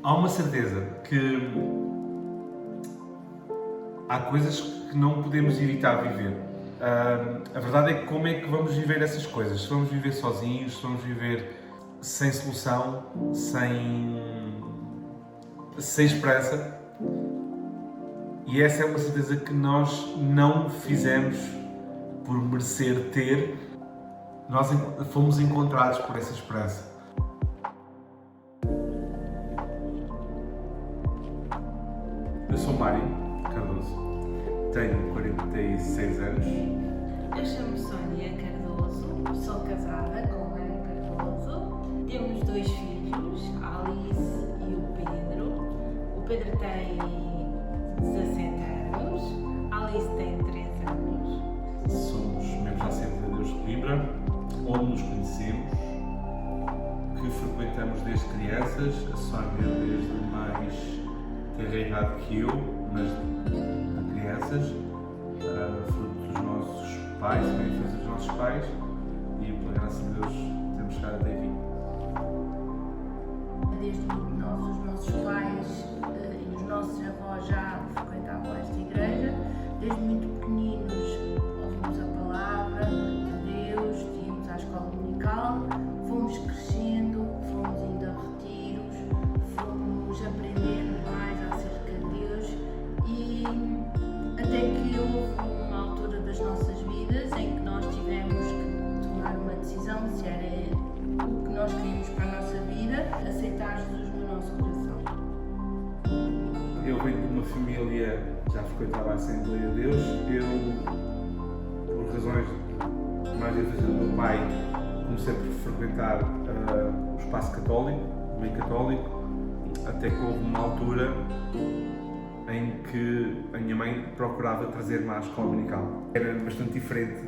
há uma certeza que há coisas que não podemos evitar viver. A verdade é que como é que vamos viver essas coisas? Se vamos viver sozinhos, se vamos viver sem solução, sem esperança. E essa é uma certeza que nós não fizemos por merecer ter, nós fomos encontrados por essa esperança. Eu sou Mário Cardoso, tenho 46 anos. Eu chamo-me Sónia Cardoso, sou casada com o Mário Cardoso, temos 2 filhos, a Alice e o Pedro. O Pedro tem 17 anos, a Alice tem 3 anos. Somos membros da Assembleia de Deus de Coimbra, onde nos conhecemos, que frequentamos desde crianças, a Sónia desde mais tenra idade que eu, mas de crianças, fruto dos nossos pais, também influência dos nossos pais, e pela graça de Deus temos chegado até aqui. Desde muito novos, os nossos pais e os nossos avós já frequentavam esta igreja. Desde muito pequeninos ouvimos a palavra de Deus, íamos à escola dominical, fomos crescendo, fomos indo a retiros, fomos aprendendo mais acerca de Deus e até que houve uma altura das nossas vidas em que nós tivemos que tomar uma decisão se era o que nós queríamos para a nossa vida, aceitar Jesus no nosso coração. Eu venho de uma família que já frequentava a Assembleia de Deus. Eu, por razões mais vezes do meu pai, comecei por frequentar o espaço católico, o meio católico, até que houve uma altura em que a minha mãe procurava trazer-me à escola dominical. Era bastante diferente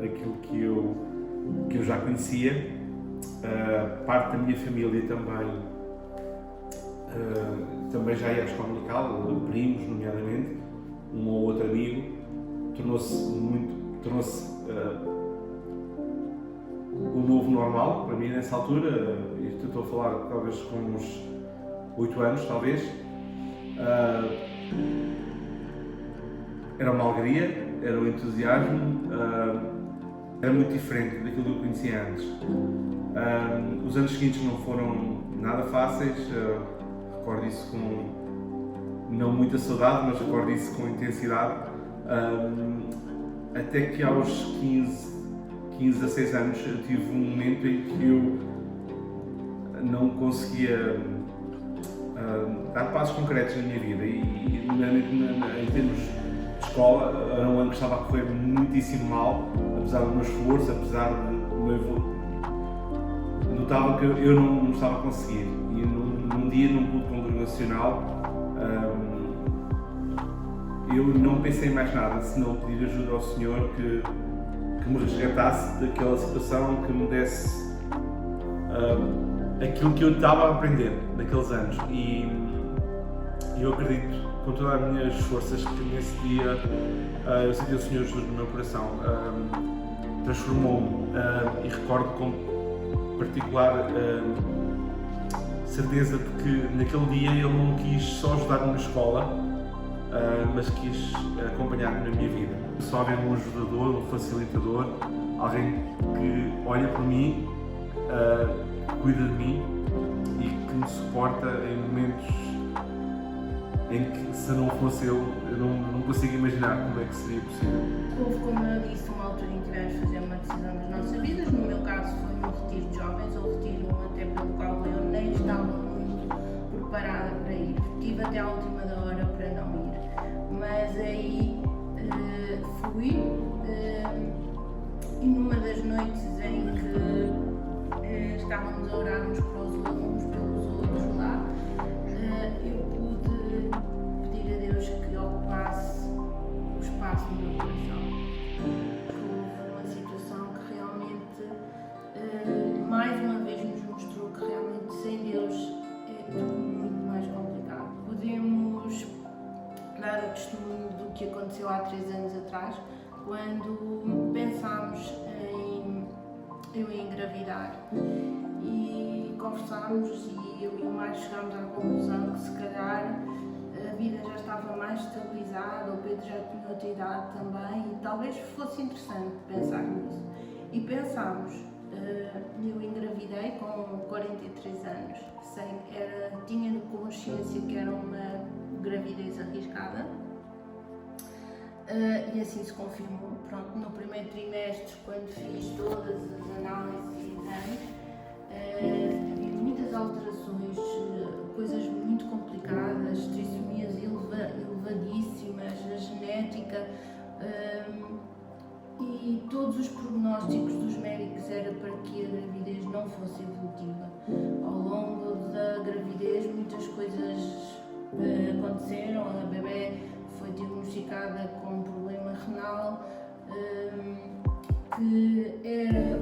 daquilo que eu já conhecia. Parte da minha família também já ia à escola dominical, primos, nomeadamente, um ou outro amigo. Tornou-se o novo normal para mim nessa altura. Isto estou a falar talvez com uns 8 anos, talvez. Era uma alegria, era um entusiasmo, era muito diferente daquilo que eu conhecia antes. Os anos seguintes não foram nada fáceis, recordo isso com não muita saudade, mas recordo isso com intensidade, até que aos 15, 16 anos eu tive um momento em que eu não conseguia dar passos concretos na minha vida e em termos de escola, era um ano que estava a correr muitíssimo mal, apesar do meu esforço, apesar do meu notava que eu não estava a conseguir e num dia, num culto congregacional, eu não pensei em mais nada senão pedir ajuda ao Senhor que me resgatasse daquela situação, que me desse aquilo que eu estava a aprender naqueles anos. E eu acredito com todas as minhas forças que nesse dia eu senti o Senhor Jesus no meu coração, transformou-me e recordo com particular certeza de que naquele dia ele não quis só ajudar-me na escola, mas quis acompanhar-me na minha vida. Só haver um ajudador, um facilitador, alguém que olha por mim, cuida de mim e que me suporta em momentos em que, se não fosse eu não consigo imaginar como é que seria possível. Houve, como eu disse, uma altura em que tivemos de fazer uma decisão das nossas vidas. No meu caso foi um retiro de jovens, ou retiro até pelo qual eu nem estava muito preparada para ir. Tive até à última da hora para não ir, mas aí fui e numa das noites em que estávamos a orar uns pelos outros lá, eu pude pedir a Deus que ocupasse o espaço no meu coração. Houve uma situação que realmente, mais uma vez, nos mostrou que realmente sem Deus é tudo muito mais complicado. Podemos dar o testemunho do que aconteceu há 3 anos atrás, quando pensámos em eu engravidar. E conversámos e eu e o Mário chegámos à conclusão que se calhar a vida já estava mais estabilizada, o Pedro já tinha outra idade também e talvez fosse interessante pensar nisso. E pensámos, eu engravidei com 43 anos, tinha consciência que era uma gravidez arriscada e assim se confirmou. Pronto, no primeiro trimestre, quando fiz todas as análises e exames, havia muitas alterações, coisas muito complicadas, trissomias elevadíssimas, a genética, e todos os prognósticos dos médicos era para que a gravidez não fosse evolutiva. Ao longo da gravidez muitas coisas aconteceram, a bebê foi diagnosticada com um problema renal que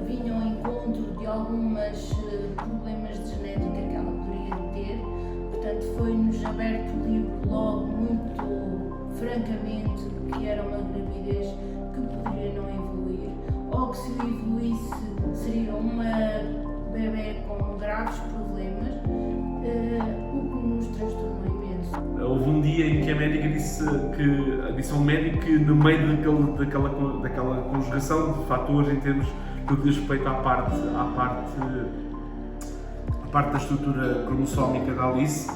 vinha ao encontro de alguns problemas de genética que ela poderia ter, portanto foi-nos aberto o livro logo muito francamente que era uma gravidez que poderia não evoluir, ou que se evoluísse seria uma bebê com graves problemas, o que nos transtornou imenso. Houve um dia em que a médica disse a um médico que no meio daquela conjugação de fatores em termos do que diz respeito à parte da estrutura cromossómica da Alice,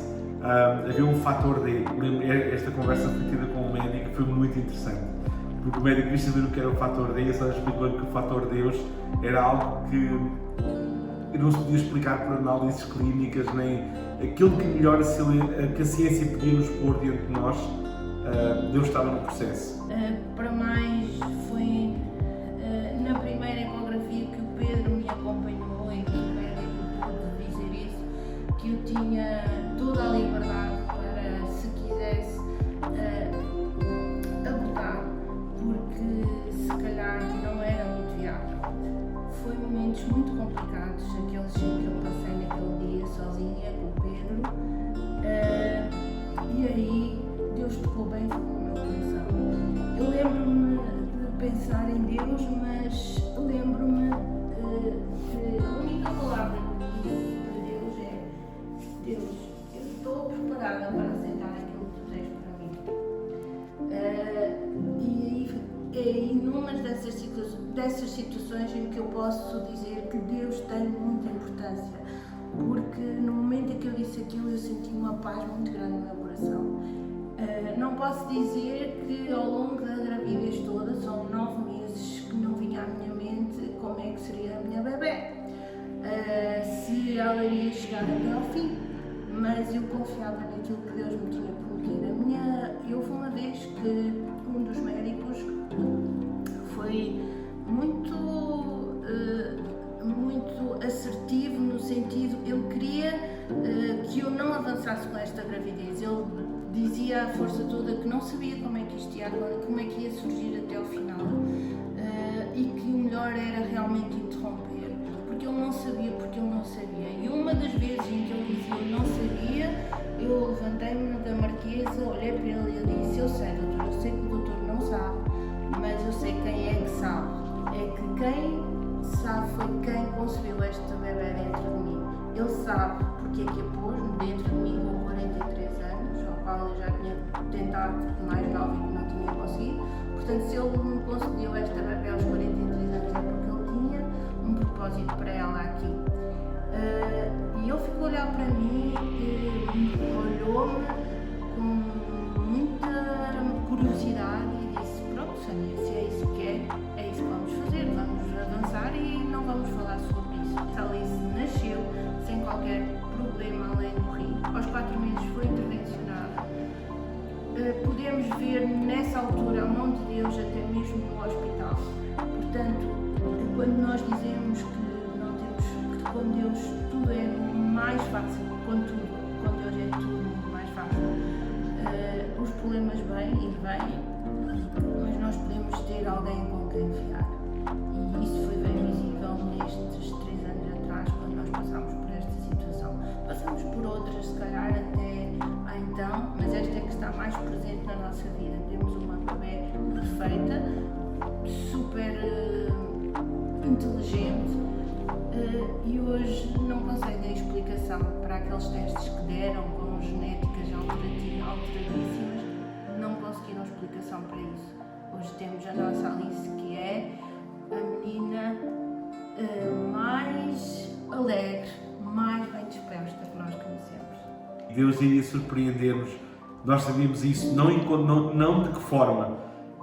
havia um fator D. Esta conversa foi tida com o médico foi muito interessante. Porque o médico quis saber o que era o fator D e só explicou que o fator Deus era algo que não se podia explicar por análises clínicas, nem aquilo que melhor que a ciência podia nos pôr diante de nós, Deus estava no processo. Para mais foi na primeira ecografia que o Pedro me acompanhou e que o médico pôde dizer isso, que eu tinha toda a liberdade para, se quisesse, abortar, porque se calhar não era muito viável. Foi momentos muito complicados, aqueles que eu passei naquele dia sozinha com o Pedro, e aí Deus tocou bem no meu coração. Eu lembro-me de pensar em Deus, mas lembro-me que a única palavra que disse para Deus é: Deus, eu estou preparada para aceitar aquilo que tu tens para mim. E é inúmeras dessas situações em que eu posso dizer que Deus tem muita importância, porque no momento em que eu disse aquilo eu senti uma paz muito grande no meu coração. Não posso dizer que ao longo da gravidez toda, são 9 meses que não vinha à minha mente como é que seria a minha bebê, se ela iria chegar até ao fim, mas eu confiava naquilo que Deus me tinha prometido. Houve uma vez que um dos médicos foi muito assertivo no sentido, ele queria que eu não avançasse com esta gravidez. Ele dizia à força toda que não sabia como é que isto ia, como é que ia surgir até ao final, e que o melhor era realmente interromper, porque ele não sabia, E uma das vezes em que ele dizia eu não sabia, eu levantei-me da marquesa, olhei para ele e ele disse: eu sei, doutor, eu sei que o doutor não sabe, mas eu sei quem é que sabe. É que quem sabe foi quem concebeu esta bebê dentro de mim. Ele sabe porque é que a pôs dentro de mim com 43 anos, ao qual eu já tinha tentado mais nova e não tinha conseguido. Portanto, se ele me concedeu esta bebê aos 43 anos é porque ele tinha um propósito para ela aqui. E ele ficou a olhar para mim, olhou-me com muita curiosidade e disse: pronto, Sânia, se é isso que é isso que vamos fazer, vamos avançar e não vamos falar sobre isso. A Alice nasceu sem qualquer problema além do rim. Aos 4 meses foi intervencionada. Podemos ver nessa altura a mão de Deus até mesmo no hospital. Portanto, quando nós dizemos que com Deus tudo é mais fácil, com Deus é tudo muito mais fácil. Os problemas vêm e vêm, mas nós podemos ter alguém com quem fiar. E isso foi bem visível nestes 3 anos atrás, quando nós passámos por esta situação. Passamos por outras, se calhar até há então, mas esta é que está mais presente na nossa vida. Temos uma bebê perfeita, super inteligente, e hoje não conseguem explicar aqueles testes que deram com genéticas alteradíssimas, não conseguiram explicação para isso. Hoje temos a nossa Alice, que é a menina mais alegre, mais bem disposta que nós conhecemos. Deus iria surpreender-nos. Nós sabíamos isso, não de que forma,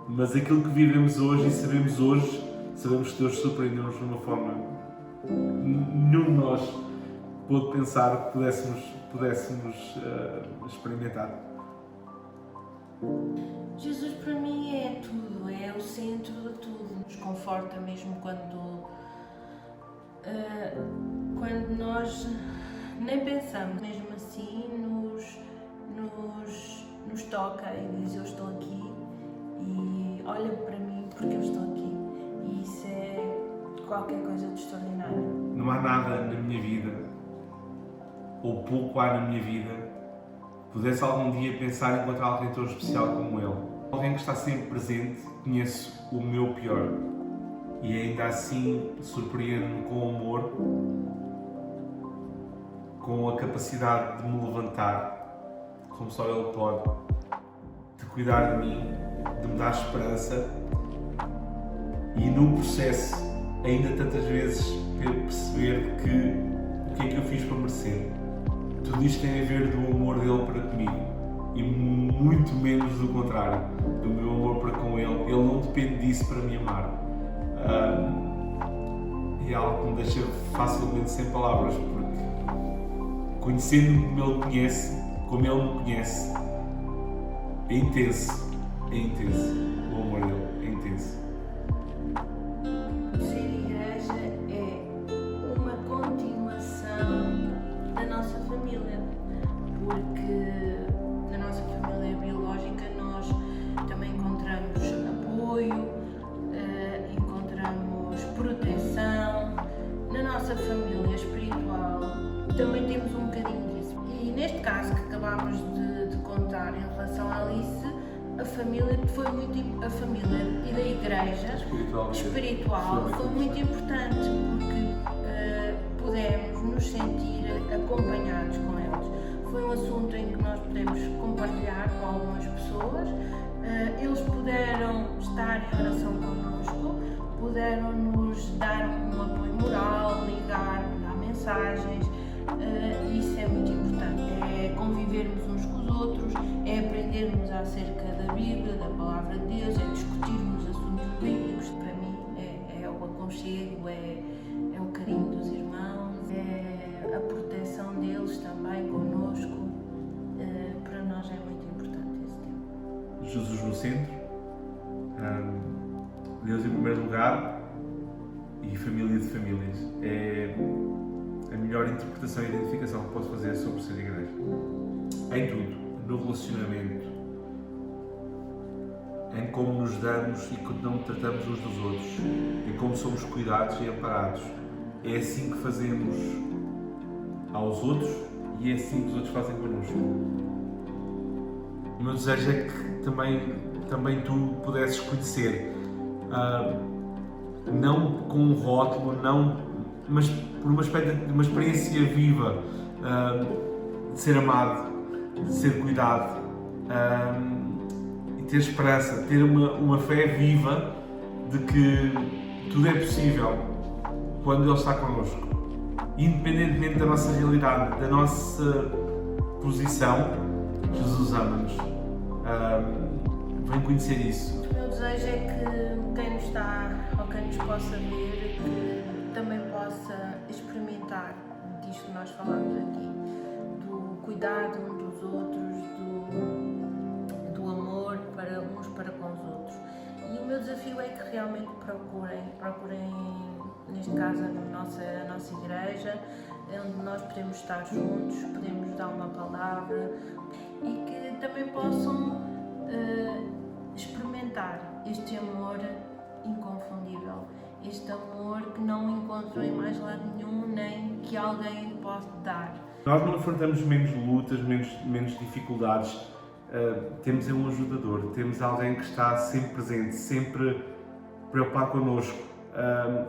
mas aquilo que vivemos hoje e sabemos que Deus surpreendeu-nos de uma forma que nenhum de nós pôde pensar que pudéssemos experimentar. Jesus para mim é tudo, é o centro de tudo. Nos conforta mesmo quando nós nem pensamos, mesmo assim nos toca e diz: eu estou aqui e olha para mim porque eu estou aqui. E isso é qualquer coisa de extraordinário. Não há nada na minha vida, ou pouco há na minha vida, pudesse algum dia pensar em encontrar alguém tão especial como ele. Alguém que está sempre presente, conheço o meu pior e ainda assim surpreende-me com amor, com a capacidade de me levantar, como só ele pode, de cuidar de mim, de me dar esperança e no processo ainda tantas vezes perceber que o que é que eu fiz para merecer. Tudo isto tem a ver do amor dele para comigo e muito menos do contrário, do meu amor para com ele. Ele não depende disso para me amar. É algo que me deixa facilmente sem palavras, porque conhecendo-me como ele me conhece, é intenso, o amor dele é intenso. Ser igreja é uma continuação da nossa família, porque na nossa família biológica nós também encontramos apoio, encontramos proteção. Na nossa família espiritual também temos um bocadinho disso. E neste caso que acabámos de contar em relação à Alice, a família foi muito, a família e da igreja espiritual foi muito importante, porque pudemos nos sentir acompanhados com eles. Foi um assunto em que nós pudemos compartilhar com algumas pessoas, eles puderam estar em oração connosco, puderam nos dar um apoio moral, ligar, dar mensagens. Isso é muito importante, é convivermos uns com os outros, é aprendermos acerca da Bíblia, da Palavra de Deus, é discutirmos assuntos bíblicos. Para mim é o aconchego, é o carinho dos irmãos, é a proteção deles também connosco. Para nós é muito importante esse tempo. Jesus no centro, Deus em primeiro lugar e família de famílias. É a melhor interpretação e identificação que posso fazer sobre ser igreja. Em tudo, no relacionamento, em como nos damos e como tratamos uns dos outros, em como somos cuidados e amparados. É assim que fazemos aos outros e é assim que os outros fazem connosco. O meu desejo é que também tu pudesses conhecer, não com um rótulo, mas por uma experiência viva, de ser amado, de ser cuidado, e ter esperança, ter uma fé viva de que tudo é possível quando Ele está connosco. Independentemente da nossa realidade, da nossa posição, Jesus ama-nos. Vem conhecer isso. O meu desejo é que quem nos está ou quem nos possa ver, que também possa experimentar disto que nós falamos aqui, do cuidado uns dos outros, do amor para uns para com os outros. E o meu desafio é que realmente procurem neste caso a nossa igreja, onde nós podemos estar juntos, podemos dar uma palavra e que também possam experimentar este amor inconfundível, este amor que não encontram em mais lado nenhum, nem que alguém pode dar. Nós não enfrentamos menos lutas, menos dificuldades, temos um ajudador, temos alguém que está sempre presente, sempre preocupado connosco,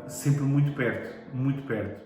sempre muito perto, muito perto.